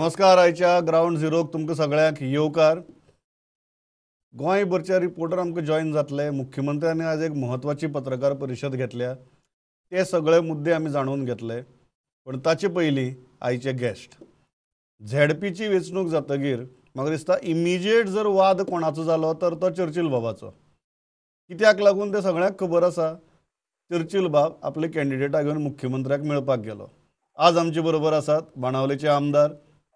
नमस्कार. आयच्या ग्राउंड झिरोक तुमकां सगळ्यांक येवकार. गोंयभरचे रिपोर्टर आमकां जॉईन जातले. मुख्यमंत्र्यांनी आज एक म्हत्वाची पत्रकार परिशद घेतल्या. ते सगळे मुद्दे आमी जाणून घेतले. पण ताचे पयलीं आयचे गेस्ट झेडपीची वेंचणूक जातकीर म्हाका दिसता इमिजिएट जर वाद कोणाचो जालो तर तो चर्चिल बाबाचो. कित्याक लागून ते सगळ्यांक खबर आसा. चर्चिल बाब आपले कॅन्डिडेटा घेवन मुख्यमंत्र्याक मेळपाक गेलो. आज आमचे बरोबर आसात बाणावलेचे आमदार,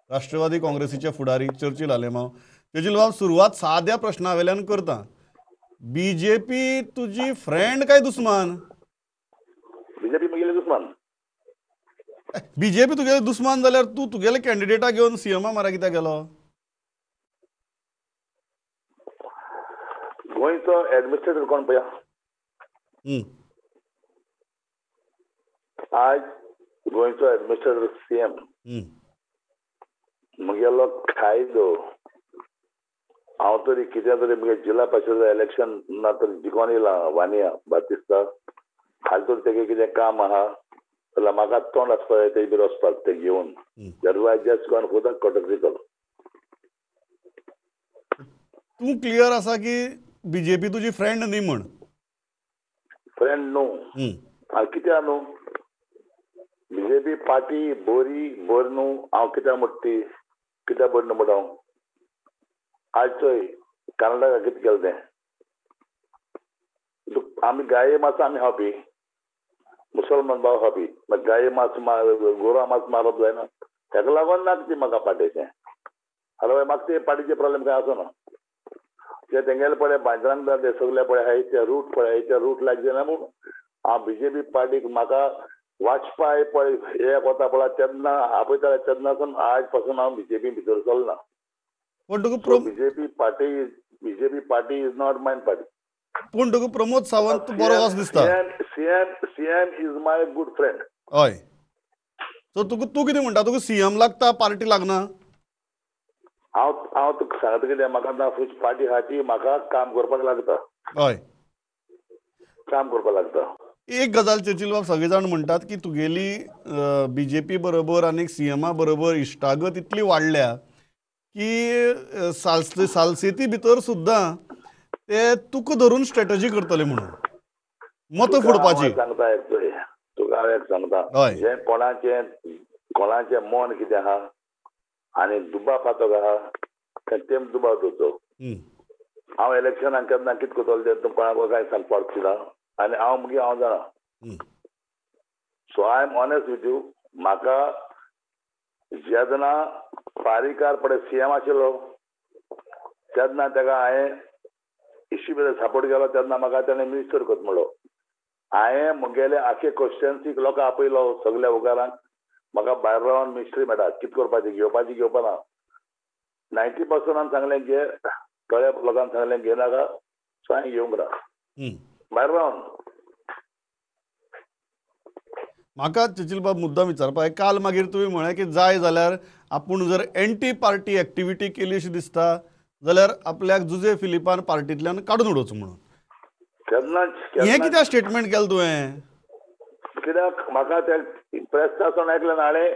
राष्ट्रवादी काँग्रेसीचे फुडारी चर्चिल आलेमांव. चर्चिल बाब, सुरवात साद्या प्रश्नावेल्यान करता. बीजेपी तुजी फ्रेंड काय दुस्मान? बीजेपी म्हगेले दुस्मान. बीजेपी तुगेले दुस्मान जाल्यार तू तुगेले कॅन्डिडेटा घेवन सीएमा मारा कित्याक गेलो? गोंयचो एडमिनिस्ट्रेटर कोण पळया. आज गोंयचो एडमिनिस्ट्रेटर सीएम म्हगेलो कायदो हांव तरी कितें तरी म्हगे जिल्हा परिशद इलेक्शन ना तरी जिखोन येयला वानिया बातिस्ता हाल तरी तेगे कितें काम आहा जाल्यार म्हाका तोंड आसपा जाय तेजे भितर वचपाक ते घेवन. That why just gone for the कॉटग्रिकल. तू क्लियर आसा की बीजेपी तुजी फ्रेंड न्ही म्हण? फ्रेंड न्हू. कित्याक न्हू? बीजेपी पार्टी बरी बरी न्हू. हांव कित्याक म्हणटा ती कित्याक बरी न्हू म्हणटा हांव. आज चोय कर्नाटका कितें केलें तें आमी गाये मास आमी खावपी मुसलमान भाव खावपी गाये मास गोरा मास मारप जायना. तेका लागून ना ती म्हाका पार्टेचें. हाल्या म्हाका ते पार्टीचे प्रॉब्लेम काय आसना. ते तेंगेले पळय बांद्रांक ते सगळे पळय हाय ते रूट पळय ते रूट लायक जायना म्हूण हांव बीजेपी पार्टीक म्हाका वाजपाय पळय हे कोता पळय तेन्ना आपयताले तेन्नासून आज पासून हांव बीजेपी भितर चलना. पण तुका BJP party is not my party. पूण तुका प्रमोद सावंत बरो कसो दिसता? CM is my good friend. हय. सो तूं कितें म्हणटा? तुका सीएम लागता पार्टी लागना? हांव तुका सांगता कितें म्हाका पार्टी आहा ती म्हाका काम करपाक लागता. हय, काम करपाक लागता. एक गजाल चर्चिल बाब, सगळे जाण म्हणटात की तुगेली बीजेपी बरोबर आनी सीएमा बरोबर इश्टागत इतली वाडल्या की सालसेती भितर सुद्दां ते तुका धरून स्ट्रॅटजी करतले म्हणून मत फोडपाची. सांगता तुका हांव एक सांगता जे कोणाचें मन कितें आहा आनी दुबाव पातक आहा तेम दुबाव दोतो. हांव इलेक्शनाक केन्ना कितें करतलो तें कोणाक कांय सांगपाक दिना आनी हांव जाणा. So I am honest with you. म्हाका जेन्ना पारीकार पळय सीएम आशिल्लो तेन्ना तेका हांवें इश्यू भितर सपोर्ट केलो तेन्ना म्हाका तेणें मिनिस्टर करता म्हणलो. हांवें म्हगेले आखे कॉन्स्टिट्युएन्सीक लोकां आपयलो सगळ्या उगारांक. म्हाका भायर रावन मिनिस्ट्री मेळटा कितें करपाचें घेवपाना. 90% हांवें सांगलें घे थोड्या लोकांक सांगलें घेनाका. सो हांवें घेवंक ना भायर रावन. म्हाका चर्चिल बाब मुद्दाम विचारपाक काल मागीर तुवें म्हळें की जाय जाल्यार आपूण जर एंटी पार्टी एक्टिविटी केली अशी दिसता जाल्यार आपल्याक जुजे फिलिपान पार्टींतल्यान काडून उडोवचो म्हणून. हें कित्याक स्टेटमेंट केलें तुवें? कित्याक म्हाका ते प्रेस आसून आयकलें हाडे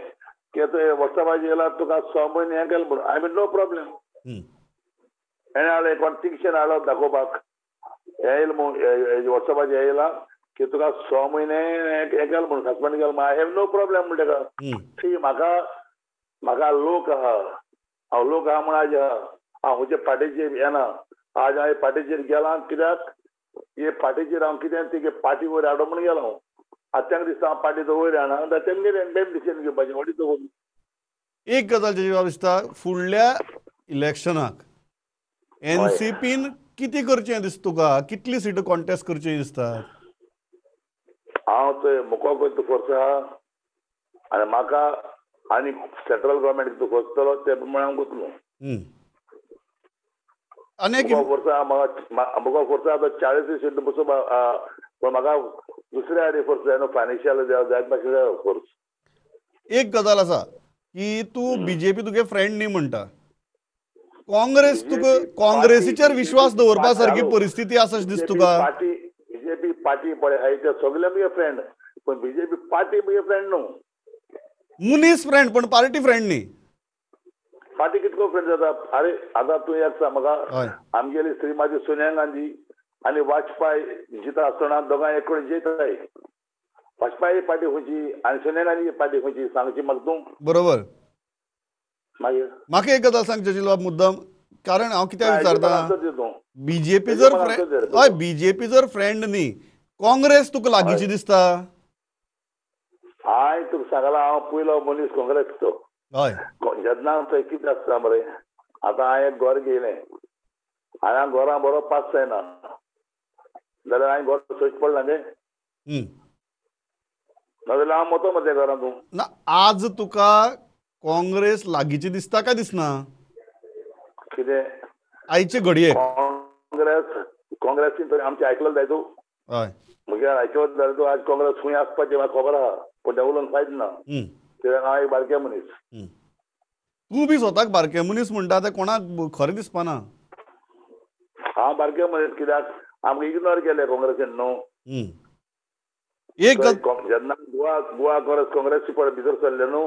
की तुवें वॉट्सॅपाचेर येयला तुका 6 म्हयने हें केलें म्हणून. I mean no problem. हेणें हाडलें कोण तिनशेन हाडलो दाखोवपाक हें येयला म्हणून वॉट्सॅपाचेर येयला की तुका 6 म्हयने हें केलें म्हणून सस्पेंड केलें म्हणून. आय हॅव नो प्रॉब्लेम म्हणटा तेका. सी म्हाका लोक आहा हांव लोक आहा म्हूण आज हांव खंयच्या पार्टीचेर येना. आज हांव पार्टीचेर गेलां कित्याक हे पार्टीचेर हांव कितें ती पार्टी वयर हाडो म्हणून गेलो हांव. आतां तांकां दिसता हांव पार्टीचो वयर हाडना तेंगेर डिसिजन घेवपाचें व्हॉट इज द होल. एक गजाल जेजी दिसता फुडल्या इलेक्शनाक एनसीपीन कितें करचें दिसता तुका? कितली सीट कॉन्टेस्ट करची दिसतात? हांव थंय मुको गोंयचो फोर्स आहा आनी म्हाका आनी सेंट्रल गव्हर्मेंट फोर्सतलो ते प्रमाणे हांव करतलो. मुको फोर्स आहा तो 40 सीट बसोवप पण म्हाका दुसऱ्या हाडी फोर्स जाय न्हू. फायनान्शियल जाय मातशें फोर्स. एक गजाल आसा की तू बीजेपी तुगे फ्रेंड न्ही म्हणटा. काँग्रेस तुका काँग्रेसीचेर विश्वास दवरपा सारकी परिस्थिती आसा अशें दिसता तुका? बीजेपी पार्टी पळय हाय ते सगळे म्हजे फ्रेंड पण बीजेपी पार्टी म्हजे फ्रेंड न्हू. मुनीस फ्रेंड पण पार्टी फ्रेंड न्ही. पार्टी कितको फ्रेंड जाता. अरे आता तू एक सांग म्हाका, हय आमगेली श्रीमती सोनिया गांधी आणि वाजपेयी जिता आसतना दोगांय एक कडेन जैताय. वाजपेयी पार्टी खंयची आणि सोनिया गांधी पार्टी खंयची सांगची म्हाका तूं. बरोबर. मागीर म्हाका एक गजाल सांग चर्चिल बाब मुद्दम, कारण हांव कित्याक विचारता, तूं बीजेपी जर फ्रेंड हय बीजेपी जर फ्रेंड न्ही, काँग्रेस तुका लागींची दिसता. हांवें तुका सांगला हांव पयलो मनीस काँग्रेसचो. हय जेन्ना थंय कितें आसता मरे, आतां हांवें एक घर घेयलें आनी हांव घरा बरो पास जायना जाल्यार हांवें घर सोदचें पडलां न्ही. नाजाल्यार हांव मोतो मरे त्या घरांत. ना आज तुका काँग्रेस लागींची दिसता काय दिसना कितें आयचे घडयेक? काँग्रेसीन थंय आमचें आयकलें जाय तूं. हय म्हगे आयकत जाल्यार तूं आज काँग्रेस खंय आसपाचें म्हाका खबर आहा, पूण तें उलोवन फायदो ना. कित्याक हांव एक बारके मनीस. तूं बी स्वताक बारके मनीस म्हणटा तें कोणाक खरें दिसपाना. हांव बारके मनीस कित्याक आमकां इग्नोर केलें काँग्रेसीन न्हू. एक जेन्ना गोवा काँग्रेसी पळय भितर सरले न्हू,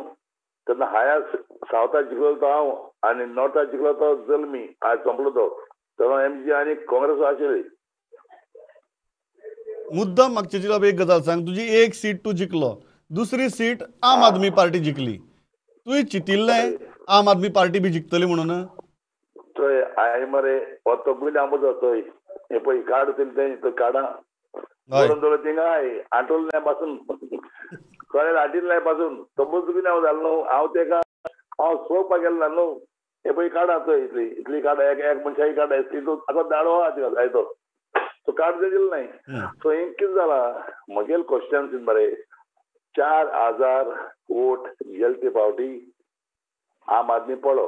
तेन्ना हाया सावथाक जिखलो तो हांव आनी नॉर्थाक जिखलो तो जल्मी. आज संपलो तो. तेन्ना एमजी आनी काँग्रेस आशिल्ली. मुद्दम म्हाका चर्चिल एक गजाल सांग, तुजी एक सीट तूं जिखलो, दुसरी सीट आम आदमी पार्टी जिखली. तुवें चिंतिल्लें आम आदमी पार्टी बी जिखतली म्हणून? थंय हांवें मरे हो तो गुन्यांव म्हजो थंय हें पळय कार्ड तें कार्डां दवरून दवरून थिंगाय आठवलें पासून कळें हाडिल्लें पासून तो मुजो गुन्यांव जालो न्हू. हांव तेका हांव पळोवपाक गेलो न्हू. हे पळय कार्डां थंय इतली कार्डां एक मनशाची कार्डां तितून आतां दाडो आहा थिंगा जाय तो कार्ड दिलो नाही. सो हें कितें जालां, म्हगेले कॉन्स्टिट्युएन्सीन मरे 4,000 वोट गेले ते फावटी आम आदमी पळो.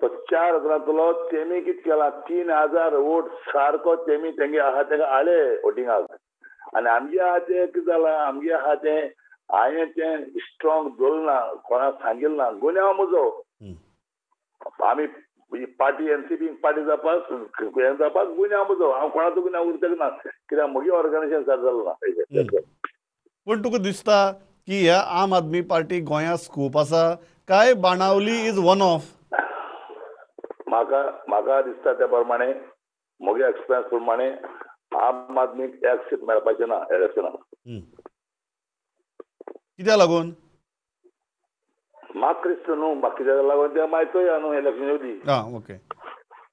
तो 4,000तलो तेमी कितें केलां, 3,000 वोट सारको तेमी तेंगे आहा तेका हाडले वोटिंगाक. आनी आमगे आहा तें कितें जालां, आमगे आहा तें हांवें तें स्ट्रॉंग दवरलें ना, कोणाक सांगिल्लें ना. गुन्यांव म्हजो. आमी पार्टी एनसीपी पार्टी जावपाक हें जावपाक गुन्यांव म्हजो. हांव कोणाचो गुन्यांव उरतलो ना कित्याक म्हगे ऑर्गनायजेशन सारकें जालें ना. पूण तुका दिसता की ह्या आम आदमी पार्टी गोंयांत स्कोप आसा काय बाणावली इज वन ऑफ? म्हाका दिसता त्या प्रमाणे, म्हगे एक्सपिरियन्स प्रमाणे आम आदमीक एक सीट मेळपाचें ना इलेक्शनाक. कित्याक लागून? म्हाका दिसता न्हू, म्हाका कित्याक लागून तें मागीर चोया न्हू इलेक्शन येवदी. ओके.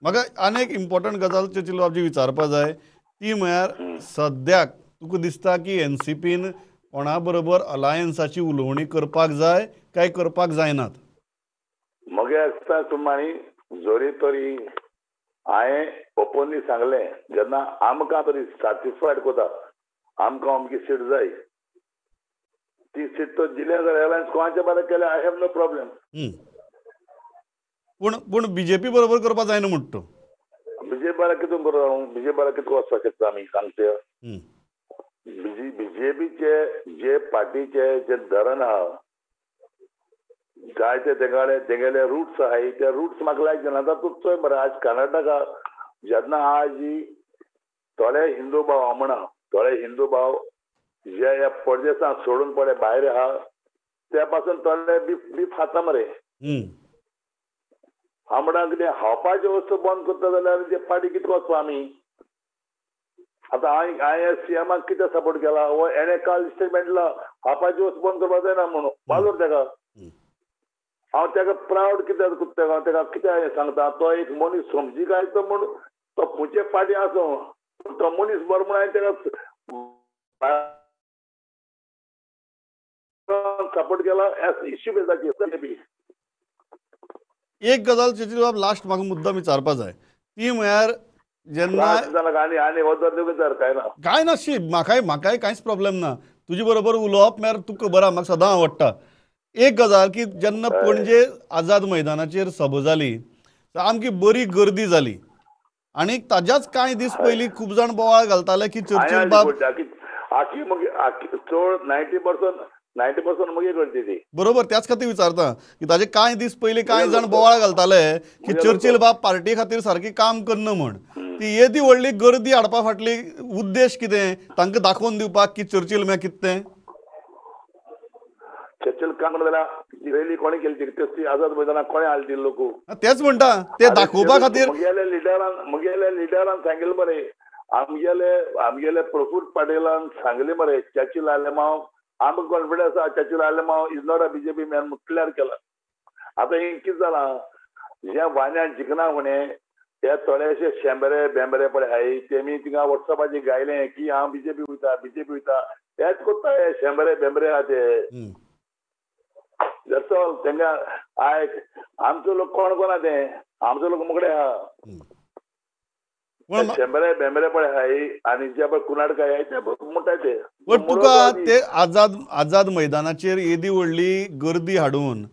म्हाका आनी एक इम्पॉर्टंट गजाल चर्चिल बाबजी विचारपा जाय, ती म्हळ्यार सद्याक तुका दिसता की एनसीपीन कोणा बरोबर अलायन्साची उलोवणी करपाक जाय काय करपाक जायनात? म्हगे एक्सपिरियन्स प्रमाणे जोरी तरी हांवें ओपनली सांगलें, जेन्ना आमकां तरी सॅटिस्फायड कोता आमकां अमकी सीट जाय, ती सीट तो दिलें जाल्यार अलायन्स कोणाचे बरें केलें आय हॅव नो प्रॉब्लेम. पूण बीजेपी बरोबर करपा जायना म्हणटा तूं? बीजेपी बरें कितून करूं, बीजेपी बरें कितून वचपाक शकता आमी सांगचें. बीजेपीचे जे पार्टीचे जे धरण आहा, जायते तेंगेले रुट्स आहाय, ते रुट्स म्हाका लायक जायना. आतां तूं चोय मरे, आज कर्नाटका जेन्ना आज थोडे हिंदू भाव हांव म्हणा, थोडे हिंदू भाव जे ह्या परदेसांत सोडून पळय भायर आहा, त्या पासून थोडे बीफ खाता मरे. हांव म्हणा कितें खावपाच्यो वस्तू बंद करता जाल्यार ते पार्टी कितें वचपा आमी. आतां हांवें सीएमाक कितें सपोर्ट केला, हो एणे काल स्टेटमेंट दिला खावपाची वस्तू बंद करपाक जायना म्हणून. बाजूर तेका हांव तेका प्रावड कित्याक तेका कितें सांगता, तो एक मनीस समजीक आय तो म्हूण तो खंयचे पार्टी आसूं, तो मनीस बरो म्हूण हांवें तेका सपोर्ट केला इश्यू बेजाची. एक गजाल चर्चिल बाब लास्ट म्हाका मुद्दम विचारपा जाय, ती म्हळ्यार जेन्ना काय ना शी म्हाकाय कांयच प्रॉब्लेम ना, तुजे बरोबर उलोवप म्हळ्यार तुका खबर आहा म्हाका सदां आवडटा. एक गजाल की जेन्ना पणजे आझाद मैदानाचेर सभा जाली, सामकी बरी गर्दी जाली आनी ताज्याच कांय दीस पयलीं खूब जाण बोवाळ घालताले की चर्चिल बाब चड 90% मगे करची ती. बरोबर, त्याच खातीर विचारता की ताजे कांय दीस पयलीं कांय जाण बोवाळ घालताले की चर्चिल बाब पार्टी खातीर सारकी काम करना म्हण. ती येदी व्हडली गर्दी हाडपा फाटली उद्देश कितें, तांकां दाखोवन दिवपाक की चर्चिल म्हळ्यार कितें तें? चर्चिल कांगड जाल्यार रॅली कोणी केली ती आझाद मैदानाक कोणे हाडली लोक तेच म्हणटा ते दाखोवपा खातीर मुगेल्या लिडरान सांगिल्ले मरे आमगेले प्रफुल्ल पाटीलान सांगले मरे चर्चिल आलेमांव आमकां कॉन्फिडन्स आहा Churchill Alemao is not a BJP man clear केला. आतां हे कितें जालां जे वाण्यान जिखना म्हणे ते थोडेशे शेंबरे बेंबरे पळय हाय तेमी थिंगा वॉट्सॅपाचेर गायले की हांव बीजेपी वयता तेच कोत्ता हे शेंबरे बेंबरे आहा ते दॅट्स ऑल. तेंका आमचो लोक कोण कोणा ते आमचो लोक मुगडे आहा शेंबरे बेंबरे पळय हाय आनी जे पळय कुनाडकाय हाय ते म्हणटाय ते. पण तुका ते आझाद मैदानाचेर येदी व्हडली गर्दी हाडून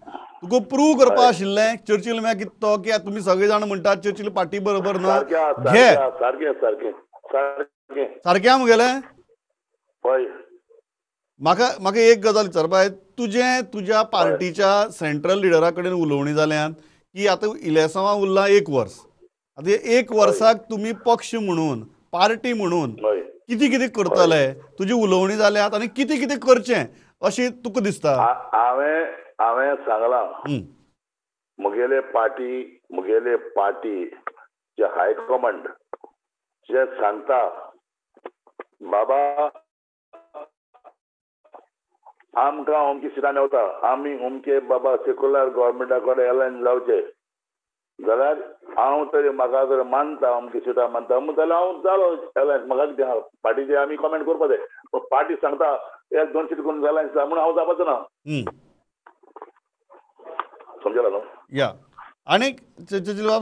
तुका प्रूव करपा आशिल्लें चर्चिल म्हळ्यार कितें तो की तुमी सगळे जाण म्हणटात चर्चिल पार्टी बरोबर ना घे सारकें मुगेलें. हय म्हाका एक गजाल विचारपाक तुज्या पार्टीच्या सेंट्रल लिडरा कडेन उलोवणी जाल्यात की आतां इलेक्शनां उरलां 1 वर्स. आतां 1 वर्साक तुमी पक्ष म्हणून पार्टी म्हणून कितें कितें करतले तुजी उलोवणी जाल्यात आनी कितें कितें करचें अशें तुका दिसता. हांवें सांगलां मुगेले पार्टी जे हायकमांड जे सांगता बाबा आमकां अमकी सिटां मेवता आमी अमके बाबा सेक्युलर गव्हर्मेंटा कडेन एलायन्स जावचे जाल्यार हांव तरी म्हाका जर मानता अमकी सिटां मानता जाल्यार हांव जालो एलायन्स. म्हाका कितें आहा पार्टीचे आमी कमेंट करपा जाय पूण पार्टी सांगता 1-2 सीट करून एलायन्स जा म्हणून हांव जावपाचो ना. समजला न्हू. या आनीक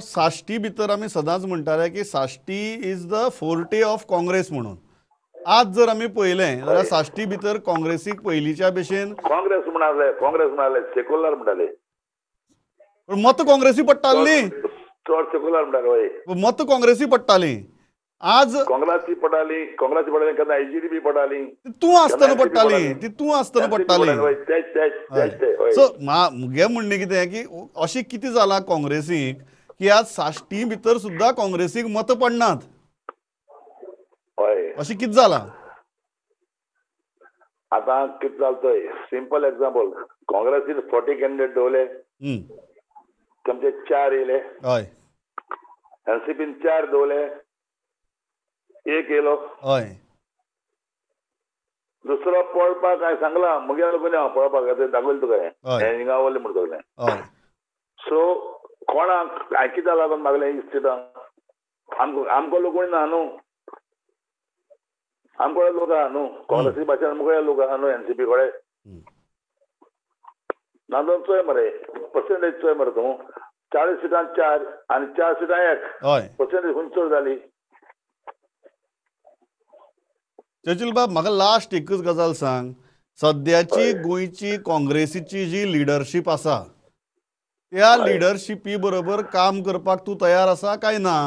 साश्टी भितर आमी सदांच म्हणटाले की Sashti is the forte of Congress म्हणून. आज जर आमी पळयलें जाल्यार साश्टी भितर काँग्रेसीक पयलींच्या भशेन काँग्रेस म्हणाले सेक्युलर म्हणटाले पण मत काँग्रेसी पडटाली चड सेक्युलर म्हणटाले मत काँग्रेसी पडटाली. आज काँग्रेसी पडटाली केन्ना AGDP पडटाली तूं आसतना पडटाली. सो मुगे म्हणणें कितें की अशें कितें जालां काँग्रेसीक की आज साश्टी भितर सुद्दां काँग्रेसीक मत पडनात अशें कितें जालां. आतां कितें जालें सिंपल एग्जांपल काँग्रेसीन 40 कॅन्डिडेट दवरले तेमचे 4 येयले. हय NCPन 4 दवरले 1 येयलो. हय दुसरो पळोवपाक हांवें सांगलां मुगे लोकांनी हांव पळोवपाक दाखयलें तुका हें हिंगा वरलें म्हणून सगलें. सो कोणाक हांवें कित्याक लागून मागलें ही सिटां आमको लोक कोणी ना न्हू आमकडे लोक आहा न्हू काँग्रेसी भाशेन मुगळे लोक आहा न्हू NCP कडेन ना चोय मरे पर्सेंटेज चोय मरे तूं 40 सिटां 4 आनी 4 सिटां 1 पर्सेंटेज खंय चड जाली. चर्चिल बाब म्हाका लास्ट एकच गजाल सांग सद्याची गोंयची काँग्रेसीची जी लिडरशीप आसा त्या लिडरशिपी बरोबर काम करपाक तूं तयार आसा काय ना.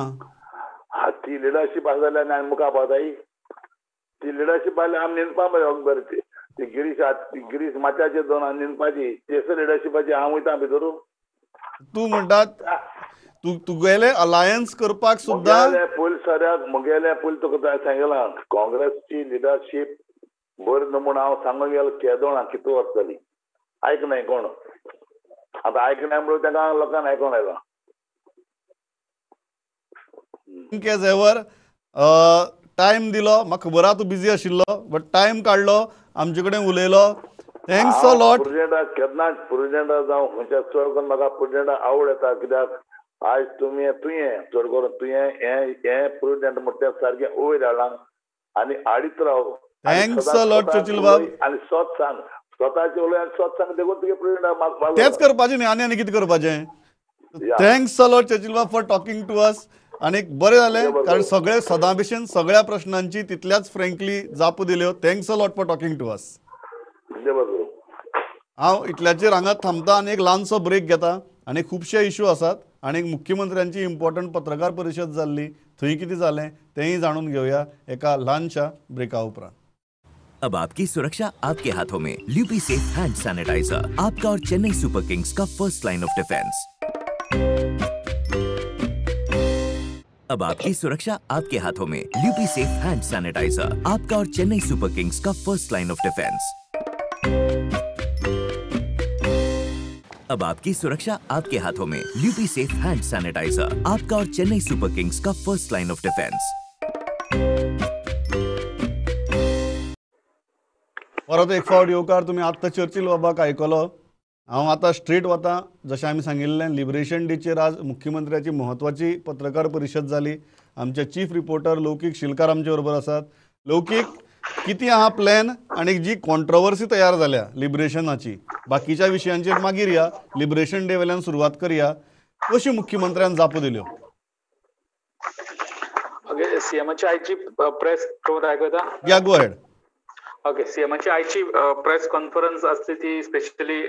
ती लिडरशीप आसा जाल्यार आमी मुखार पावताय. ती लिडरशीप आसल्यार आमी निंदपा बरें ती गिरीश माथ्याचेर दोन निंदपाची तेसर लिडरशिपाची हांव वयता भितर. तूं म्हणटात तुगेले अलायन्स करपाक सुद्दां मुगेले पयलीं तुका सांगलां काँग्रेसची लिडरशीप बरी न्हू म्हूण हांव सांगूंक गेलो केदोळा कितें वचतली आयकनाय कोण आतां आयकनाय म्हणून ताका लोकांक आयकोंक आयला. एज एवर टायम दिलो म्हाका खबर आहा तूं बिजी आशिल्लो बट टायम काडलो आमचे कडेन उलयलो. Thanks a lot. केन्नाच प्रेसिडेंटा जावं खंयच्या चड करून म्हाका प्रेसिडेंटा आवड येता कित्याक आज तुवें चड करून तुवें हें प्रेसिडेंट म्हणटा सारकें वयर हाडलां आनी हाडीत राव. थँक्स अ लॉट चर्चिल बाब. आनी स्वत सांग स्वताचें उलय आनी स्वत सांग देखून तुगे प्रेसिडेंट तेच करपाचें न्ही आनी कितें करपाचें. थँक्स अ लॉट चर्चिल बाब फॉर टॉकिंग टू अस. आनी बरें जालें कारण सगळे सदां भशेन सगळ्या प्रश्नांची तितल्याच फ्रँकली जाप दिल्यो. Thanks a lot for talking to us. हांव इतल्याचेर हांगा थांबता आनी एक ल्हानसो ब्रेक घेता आनी खुबशे इश्यू आसात आनी मुख्यमंत्र्यांची इम्पॉर्टंट पत्रकार परिशद जाल्ली थंय कितें जालें तेंय जाणून घेवया एका ल्हानशा ब्रेका उपरांत. अब आपकी सुरक्षा आपके हाथों में ल्यूपी सेफ हैंड सैनिटाइजर आपका और चेन्नई सुपर किंग्स का फर्स्ट लाइन ऑफ डिफेंस. अब आपकी सुरक्षा आपके हाथों में ल्यूपी सेफ हैंड सैनिटाइजर आपका और चेन्नई सुपर किंग्स का फर्स्ट लाइन ऑफ डिफेंस. अब आपकी सुरक्षा आपके हाथों में। ल्यूपी सेफ हैंड सैनिटाइजर, आपका और चेन्नई सुपर किंग्स का फर्स्ट लाइन ऑफ डिफेंस। परत एक फावट येवकार तुमी आत्तां चर्चिल बाबाक आयकलो. हांव आतां स्ट्रेट वता. जशें आमी सांगिल्लें, लिबरेशन डेचेर आज मुख्यमंत्र्याची म्हत्वाची पत्रकार परिशद जाली. आमचे चीफ रिपोर्टर लौकीक शिलकार आमचे बरोबर आसात. लौकीक, किती आहा प्लॅन आनी जी कॉन्ट्रोवर्सी तयार जाल्या लिबरेशनाची, बाकीच्या विशयांचेर मागीर या, लिबरेशन डे वेल्यान सुरवात करया. कशी मुख्यमंत्र्यान जापो दिल्यो? ओके, सीएमची आयची प्रेस आयकता? या, गो हेड. ओके, सीएमची आयची प्रेस कॉन्फरन्स असली ती स्पेशली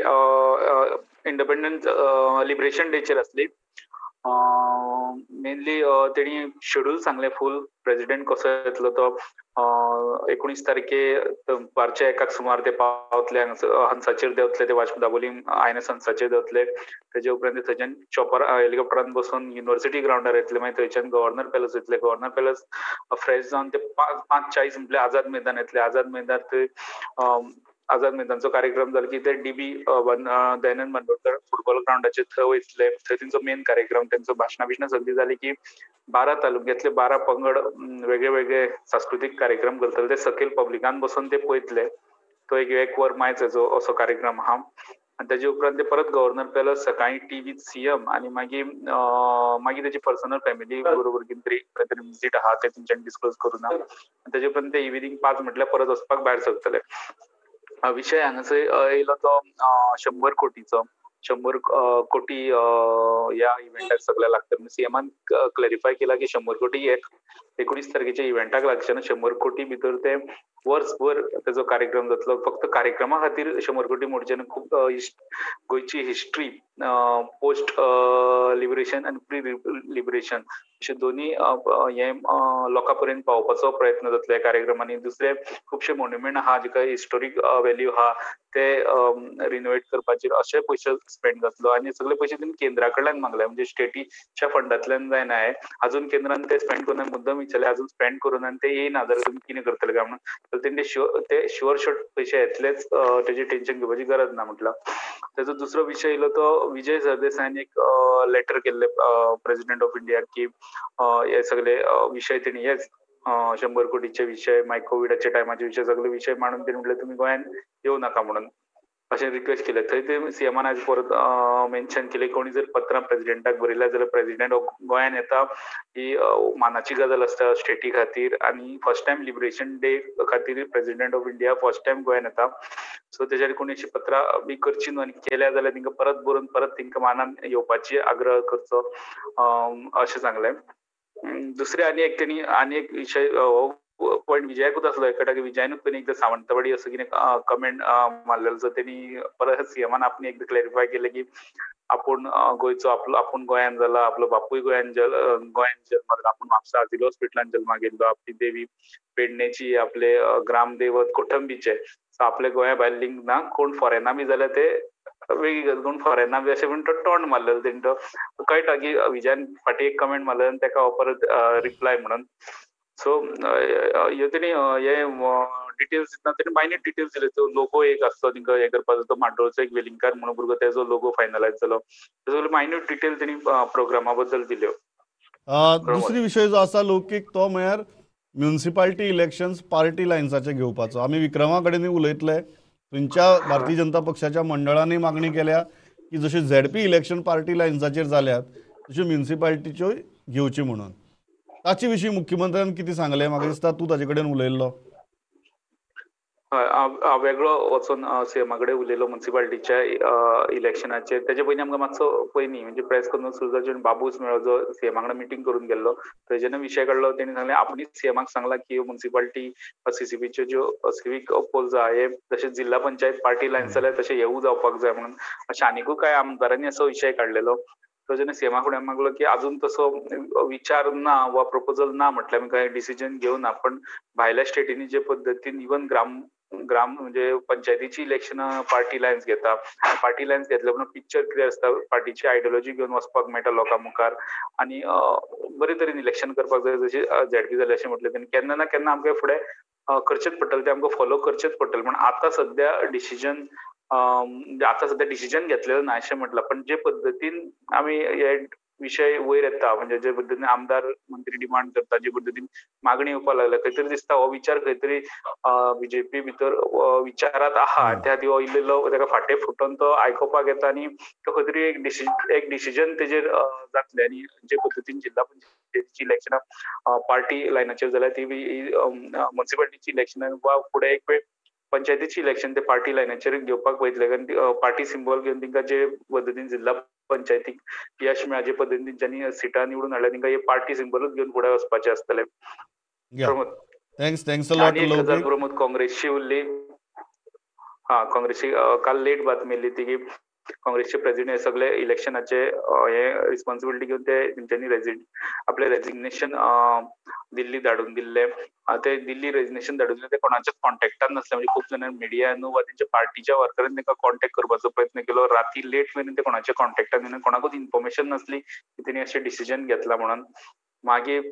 इंडिपेंडंट लिबरेशन डेचेर असली. मेनली तेणी शेड्यूल सांगले फुल, प्रेसिडेंट कसो येतलो तो. 19 तारखे 12:01 सुमार ते पावतले हंसाचेर देवतले, ते दाबोली आयएनएस हंसाचेर देवतले. तेजे उपरांत थंयच्यान चॉपर हेलिकॉप्टरान बसून युनिव्हर्सिटी ग्राउंडार येतले. मागीर थंयच्यान गव्हर्नर पॅलस येतले. गव्हर्नर पॅलस फ्रेश जावन ते 5:40 म्हटल्यार आझाद मैदान येतले. आझाद मैदान थंय आझाद मैदानचो कार्यक्रम जालो की ते डीबी दयानंद बांदोडकर फुटबॉल ग्राउंडाचेर थंय वयतले. थंय तेंचो मेन कार्यक्रम, तेंचो भाशणां सगळी जाली की 12 तालुक्यांतले 12 पंगड वेगळे वेगळे सांस्कृतीक कार्यक्रम करतले. ते सकयल पब्लिकान बसून ते पळयतले. तो एक वर मायचो असो कार्यक्रम आहा. आनी तेजे उपरांत ते परत गव्हर्नर पॅलस सकाळी टी विथ सीएम आनी मागीर तेजी पर्सनल फॅमिली बरोबर कितें तरी विजीट आहा ते तेंच्यांनी डिस्क्लोज करूना. तेजे उपरांत ते इव्हिनिंग 5 म्हटल्यार परत वचपाक भायर सरतले. विशय हांगासर येयलो तो 100 कोटीचो. 100 कोटी ह्या इव्हेंटाक सगळ्या लागता. सीएमान क्लॅरिफाय केला की 100 कोटी 19 तारखेच्या इव्हेंटाक लागचे ना. 100 कोटी भितर ते वर्सभर तेजो कार्यक्रम जातलो. फक्त कार्यक्रमा खातीर 100 कोटी मोडचे ना. खूब गोंयची हिस्ट्री पोस्ट लिबरेशन आनी प्री लिबरेशन अशे दोन्ही हे लोकां पर्यंत पावपाचो प्रयत्न जातलो ह्या कार्यक्रमांनी. दुसरे खुबशे मॉन्युमेंट आहा जिका हिस्टोरीक व्हॅल्यू आहा ते रिनोवेट करपाचेर अशे पयशे स्पेंड जातलो. आनी सगळे पयशे तेणी केंद्रा कडल्यान मागले, म्हणजे स्टेटीच्या फंडांतल्यान जायना. अजून केंद्रान ते स्पेंड करून मुद्दम विचारले, अजून स्पेंड करून आनी ते येयना जाल्यार तुमी कितें करतले काय म्हणून. तर तेंचे ते शुअर शॉट पयशे येतलेच, तेजे टेन्शन घेवपाची गरज ना म्हटलं. तेजो दुसरो विशय येयलो तो विजय सरदेसायान एक लेटर केल्ले प्रेसिडेंट ऑफ इंडिया की हे सगळे विशय तेणी हेच 100 कोटीचे विशय, मागीर कोविडाच्या टायमाचे विशय सगळे विशय मांडून तेणी म्हटलं तुम्ही गोंयान येऊ नका म्हणून अशें रिक्वेस्ट केले. थंय ते सीएमान आज परत मेन्शन केले कोणी जर पत्रां प्रेसिडेंटाक बरयल्या जाल्यार प्रेसिडेंट गोंयान येता ही मानाची गजाल आसता स्टेटी खातीर. आनी फर्स्ट टायम लिबरेशन डे खातीर president of India first time गोंयान येता. सो तेजेर कोणी अशी पत्रां बी करची न्हू, आनी केल्या जाल्यार तिंका परत बरोवन परत तिंका मानान येवपाची आग्रह करचो अशें सांगलें. दुसरे आनी एक विशय पॉयंट विजयाकूच आसलो एका विजयानूच तेणी एकदा सावंतवाडी असं कितें कमेंट मारलेलो. सो तेणी परत सीएमान आपण एकदा क्लॅरिफाय केले की आपूण गोंयचो आपूण गोंयान जाला, आपलो बापूय गोंयान जल्माला, आपूण म्हापसा आजिलो हॉस्पिटलान जल्माक गेल्लो, आपली देवी पेडणेची, आपले ग्रामदैवत कोठंबीचे. सो आपले गोंया भायर लिंक ना. कोण फॉरेना बी जाल्यार ते वेगळी गजाल, कोण फॉरेना बी अशें म्हणून तो टॉन्ट मारलेलो तेणी. तो कळटा की विजयान फाटी एक कमेंट मारलेलो आनी ताका परत रिप्लाय म्हणून. सो ह्यो तेणी हे डिटेल्स दितना तेणी मायन्यूट डिटेल्स दिले. तो लोगो एक आसतो तिंका हे करपाचो, तो माड्डोळचो एक वेलिंगकार म्हणून भुरगो, तेजो लोगो फायनलायज जालो. तेजो मायन्यूट डिटेल तेणी प्रोग्रामा बद्दल दिल्यो. दुसरी विशय जो आसा लौकीक तो म्हळ्यार म्युनिसिपालिटी इलेक्शन्स पार्टी लायन्साचे घेवपाचो. आमी विक्रमा कडेन उलयतले. थंयच्या भारतीय जनता पक्षाच्या मंडळांनी मागणी केल्या की जशे झेडपी इलेक्शन पार्टी लायन्साचेर जाल्यात तश्यो म्युनिसिपालिटीच्यो घेवची म्हणून. ताचे विशीं मुख्यमंत्र्यान कितें सांगलें? म्हाका दिसता तूं ताजे कडेन उलयल्लो. हय, वेगळो वचून सीएमा कडेन उलयलो म्युनिसिपालिटीच्या इलेक्शनाचेर. तेजे पयलीं आमकां मातसो पयलीं म्हणजे प्रेस कॉन्फरन्स सुरू जावचे बाबूस मेळ्ळो जो सीएमा कडेन मिटींग करून गेल्लो. थंयच्यान विशय काडलो. तेणी सांगलें आपणीच सीएमाक सांगलां की म्युनिसिपालिटी सीसीबीच्यो ज्यो सिवीक पोल्स आहा हे जशे जिल्हा पंचायत पार्टी लायन्स जाल्यार तशें हेवूय जावपाक जाय म्हणून. अशें आनीकूय कांय आमदारांनी असो विशय काडलेलो. तो जेन्ना सीएमा फुड्यान मागलो की अजून तसो विचार ना वा प्रपोजल ना म्हटल्यार आमी कांय डिसिजन घेवना, पण भायल्या स्टेटींनी जे पद्दतीन इवन ग्राम म्हणजे पंचायतीची इलेक्शन पार्टी लायन्स घेता. पार्टी लायन्स घेतल्या उपरांत पिक्चर क्लियर आसता, पार्टीची आयडियोलॉजी घेवन वचपाक मेळटा लोकां मुखार आनी बरे तरेन इलेक्शन करपाक जाय जशें झेडपी जालें अशें म्हटलें तेणी. केन्ना ना केन्ना आमकां फुडें करचेच पडटलें, ते आमकां फॉलो करचेच पडटलें. पण आतां सद्या डिसिजन म्हणजे आता सध्या डिसिजन घेतलेलं नाही अशें म्हटलं, पण जे पद्दतीन आम्ही हे विषय वयर येता, म्हणजे जे पद्दतीन आमदार मंत्री डिमांड करता, जे पद्दतीन मागणी येवपाक लागल्या, खंय तरी दिसता हो विचार खंय तरी बीजेपी भितर विचारात आहा. त्या हो इल्लो ताका फाटे फुटोन तो आयकोपाक येता आनी तो खंय तरी एक डिसिजन तेजेर जातलें. आनी जे पद्दतीन जिल्हा पंचायतीची इलेक्शनां पार्टी लायनाचेर जाल्यार ती म्युनिसिपालिटीची इलेक्शनां वा फुडें एक वेळ पंचायतीची इलेक्शन ते पार्टी लायनाचेर घेवपाक वयतले, कारण पार्टी सिंबल घेवन तांकां जे पद्दतीन जिल्हा पंचायतीक यश मेळ्ळा, जे पद्दतीन तेंच्यांनी सिटां निवडून हाडल्या, तांकां हे पार्टी सिंबलूच घेवन फुडें वचपाचें आसतलें. प्रमोद, थँक्स अ आनी लॉट एक गजाल लौकीक. प्रमोद, काँग्रेसची उरली. काँग्रेसची काल लेट बातमी येयली ती की काँग्रेसचे प्रेसिडेंट सगळे इलेक्शनाचे हे रिस्पॉन्सिबिलिटी घेवन ते तेंच्यांनी आपले रेजिग्नेशन दिल्ली धाडून दिल्ले. ते दिल्ली रेजिग्नेशन धाडून दिले, ते कोणाच्याच कॉन्टॅक्टान नसले. म्हणजे खूब जाणांनी मिडियान वा तेंच्या पार्टीच्या वर्करांनी तांकां कॉन्टॅक्ट करपाचो प्रयत्न केलो. राती लेट मेरेन ते कोणाच्या कॉन्टॅक्टान येवन कोणाकूच इन्फॉर्मेशन नासली की तेणी अशें डिसिजन घेतला म्हणून. मागीर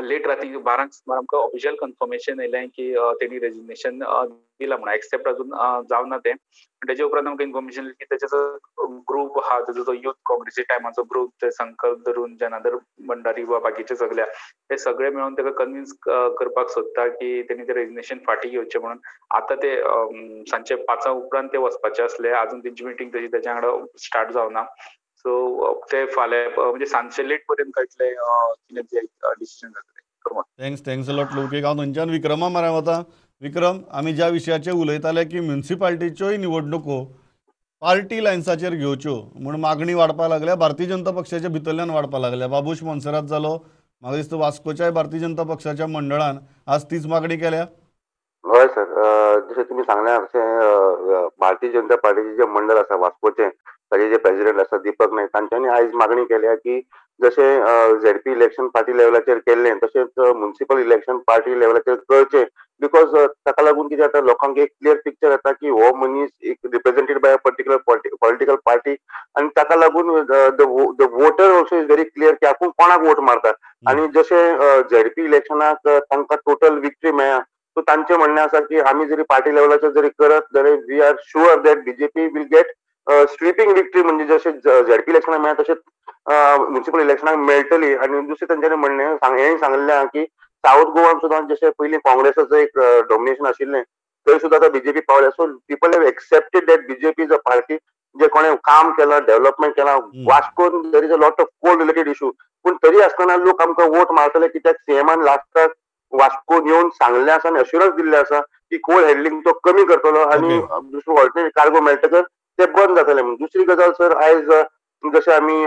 लेट राती 12 सुमार आमकां ऑफिशियल कन्फर्मेशन येयलें की तेणी रेजिग्नेशन दिलां म्हणून. एक्सेप्ट अजून जावना तें. तेजे उपरांत आमकां इन्फॉर्मेशन येयली की तेजो जो ग्रूप आहा, तेजो जो युथ काँग्रेसी टायमाचो ग्रूप, ते संकल्प धरून जनार्दन भंडारी वा बाकीचे सगळे, ते सगळे मेळून ताका कन्विन्स करपाक सोदता की तेणी ते रेजिग्नेशन फाटीं घेवचें म्हणून. आतां ते सांजचे 5 उपरांत ते वचपाचे आसले. अजून तेंची मिटींग तशी तेच्या वांगडा स्टार्ट जावना. सो ते फाल्यां म्हणजे सांजचे लेट पर्यंत कळटलें कितें ते डिसिजन जातलें. Thanks a lot Loukik. हांव थंयच्यान विक्रमा म्हऱ्यान वता. विक्रम, आमी ज्या विशयाचेर उलयताले की म्युनिसिपालिटीच्योय निवडणुको पार्टी लायन्साचेर घेवच्यो म्हूण मागणी वाडपाक लागल्या, भारतीय जनता पक्षाच्या भितरल्यान वाडपाक लागल्या. बाबूश मोन्सेरात जालो, म्हाका दिसता वास्कोच्याय भारतीय जनता पक्षाच्या मंडळान आज तीच मागणी केल्या. हय सर, जशें तुमी सांगल्या तशें भारतीय जनता पार्टीचे जे मंडळ आसा वास्कोचे, ताचे जे प्रेसिडेंट आसा दीपक नायक, तांच्यांनी आयज मागणी केल्या की जशें झेडपी इलेक्शन पार्टी लेवलाचेर केल्लें तशेंच म्युनिसिपल इलेक्शन पार्टी लेवलाचेर करचें. बिकॉज ताका लागून कितें जाता, लोकांक एक क्लियर पिक्चर येता की हो मनीस एक represented by a particular political party, आनी ताका लागून the voter also is very clear की आपूण कोणाक वोट मारता. आनी जशें झेडपी इलेक्शनाक तांकां टोटल विक्ट्री मेळ्ळा, सो तांचें म्हणणें आसा की आमी जरी पार्टी लेवलाचेर जरी करत जाल्यार we are sure that BJP will get sweeping victory, म्हणजे जशें झेडपी इलेक्शनाक मेळ्ळा तशेंच म्युनिसिपल इलेक्शनाक मेळटली. आनी दुसरें तांच्यांनी म्हणणें हें सांगलेलें आहा की साऊथ गोवान सुद्दां जशें पयलीं काँग्रेसाचो एक डॉमिनेशन आशिल्लें, थंय सुद्दां आतां बीजेपी पावल्या. So people have accepted that BJP is a party जे कोणें काम केलां, डेव्हलपमेंट केलां. वास्कोन there is a lot of coal related issue, पूण तरी आसतना लोक आमकां वोट मारतले कित्याक सीएमान लास्टाक वास्को येवन सांगलें आसा आनी अश्युरन्स दिल्लें आसा की कोल हँडलिंग तो कमी करतलो आनी दुसरो ऑल्टरनेट कार्गो मेळटकर ते बंद जातले म्हणून. दुसरी गजाल सर, आयज जशें आमी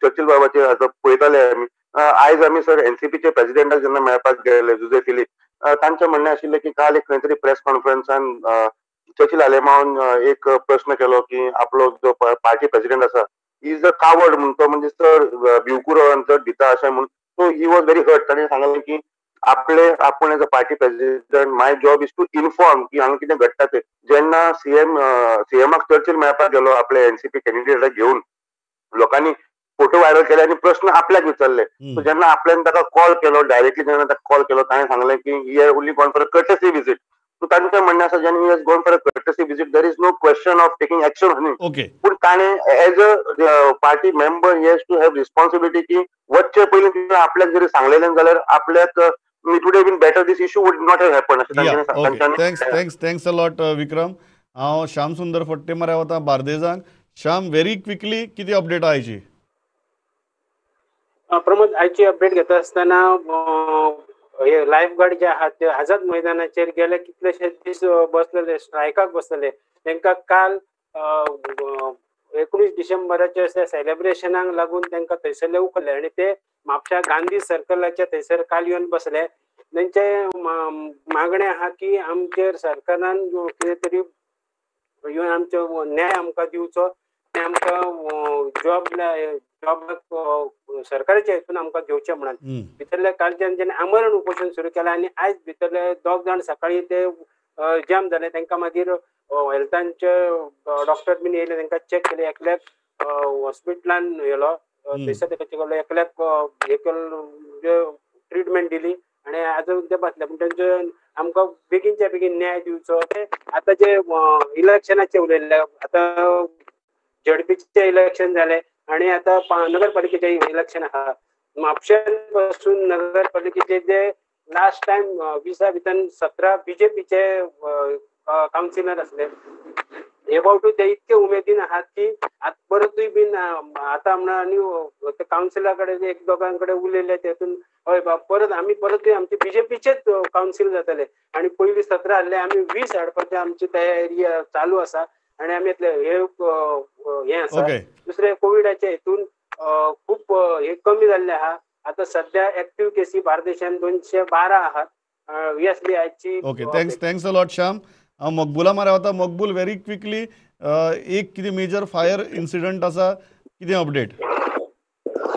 चर्चिल बाबाचेर पळयताले आमी, आयज आमी सर एनसीपीचे प्रेसिडेंटाक जेन्ना मेळपाक गेले, जुजे फिलीप, तांचें म्हणणें आशिल्लें की काल एक खंय तरी प्रेस कॉन्फरन्सान चर्चिल आलेमावन एक प्रश्न केलो की आपलो जो पार्टी प्रेसिडेंट आसा इज अ कावर्ड म्हणून, तो म्हणजे चड भिवकुरो आनी चड भिता अशें म्हणून. So he was very hurt. ताणें सांगलें की आपूण as a party president my job is to inform की हांगा कितें घडटा तें. जेन्ना सीएमाक चर्चिल मेळपाक गेलो आपले एनसीपी कॅन्डिडेटाक घेवन, लोकांनी फोटो व्हायरल केले आनी प्रश्न आपल्याक विचारले. सो जेन्ना आपल्यान ताका कॉल केलो, डायरेक्टली जेन्ना ताका कॉल केलो, ताणें सांगलें की he have only gone for a courtesy visit. So तांचें म्हणणें आसा जेन्ना he has gone for a courtesy visit there is no question of taking action on him. पूण ताणें as a party member he has to have responsibility की वचचे पयलीं तिणें आपल्याक जरी सांगलेलें जाल्यार आपल्याक it would have been better, this issue would not have happen अशें. Thanks a lot Vikram. हांव श्याम सुंदर फडते म्हऱ्यान वता बार्देजांक. श्याम, व्हेरी क्विकली कितें अपडेट आहा आयची? प्रमोद, आयची अपडेट घेता आसतना हे लायफ गार्ड जे आहात ते आझाद मैदानाचेर गेले कितलेशेच दीस बसलेले, स्ट्रायकाक बसलेले. तांकां काल 19 डिसेंबराच्या सेलेब्रेशनाक लागून तांकां थंयसरले उखल्ले आनी ते म्हापशा गांधी सर्कलाच्या थंयसर काल येवन बसले. तांचे मागणें आहा की आमचेर सरकारान कितें तरी येवन आमचो न्याय आमकां दिवचो, ते आमकां जॉबाक सरकाराच्या हितून आमकां घेवचें म्हणून. भितरले कालच्यान जेन्ना आमरण उपोशण सुरू केलां आनी आयज भितरले 2 जाण सकाळीं ते जॅम जाले. तांकां मागीर हेल्थांचे डॉक्टर बीन येयले, तांकां चॅक केले. एकल्याक हॉस्पिटलान येयलो, थंयसर ताका एकल्याक ट्रिटमेंट दिली आणि आजून ते बसले पण त्यांचे आमकां बेगीनच्या बेगीन न्याय दिवचो ते आता जे इलेक्शनाचे उलयल्ले आता झडपीचे इलेक्शन झाले आणि आता नगरपालिकेचे इलेक्शन आहा म्हापशें पासून नगरपालिकेचे जे लास्ट टाइम 20 भितर 17 बीजेपीचे काउन्सिलर असले हे फावटी ते इतके उमेदीन आहात की आता परतूय बीन आता आनी काउन्सिलराकडे एक दोघांकडे उरलेले त्यातून हय परत आम्ही परतूय आमचे बीजेपीचेच काउन्सिल जातले आणि पयलीं 17 आहले आम्ही 20 हाडपाची आमची तयारी चालू आसा आणि आम्ही हे आसा दुसरे कोविडाच्या हेतून खूप हे कमी जाल्ले आहा आता सध्या ऍक्टिव्ह केसी बार्देशांत 212 आहात एसबीआयची. Okay thanks a lot Shyam. हांव मकबुला मारे वता. मकबूल व्हेरी क्विकली एक कितें मेजर फायर इन्सिडंट आसा कितें अपडेट?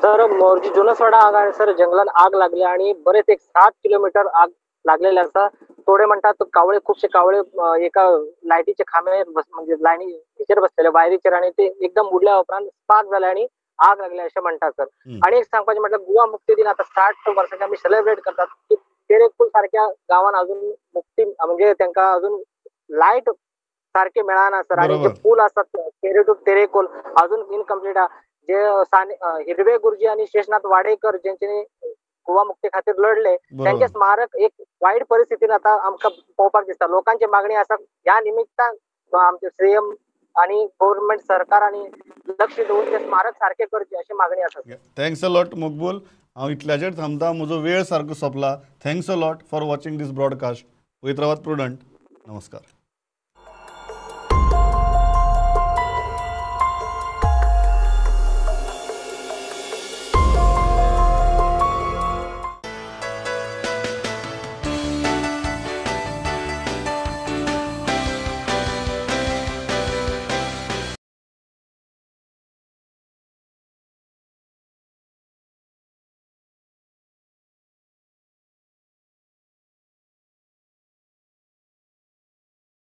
सर मोर्जी जुनसवाडा हांगा सर जंगलान आग लागली आणि बरेच एक 7 किलोमीटर आग लागलेले आसा. थोडे म्हणतात कावळे खुबशे कावळे एका लायटीचे खांबे म्हणजे लायनी हेचेर बसलेले वायरीचेर आणि ते एकदम उडल्या उपरांत स्पार्क जाले आणि आग लागली अशें म्हणटात सर. आणि एक सांगपाचें म्हटल्यार गोवा मुक्ती दिन आता 60 वर्सांचे आमी सेलिब्रेट करतात की तेरेखोल सारख्या गांवांत अजून मुक्ती म्हणजे तांकां अजून लायट सारखे मेळना सर. आणि जे पूल असतात तेरे टू तेरेखोल अजून इनकम्प्लीट आहा. जे हिरवे गुरुजी आणि शेषनाथ वाडेकर ज्यांचे गोवा मुक्ती खातीर लढले त्यांचे स्मारक एक वाईट परिस्थितीन आता आमकां पळोवपाक दिसता. लोकांची मागणी आसा ह्या निमित्तान आमचे सीएम आणि गव्हर्नमेंट सरकार आणि लक्ष देऊन ते स्मारक सारखे करचे अशी मागणी आसा. थँक्स अ लॉट मकबूल. हांव इतल्याचेर थांबता. म्हजो वेळ सारको सोंपला. Thanks a lot for watching this broadcast. पळयत रावात प्रुडंट. नमस्कार.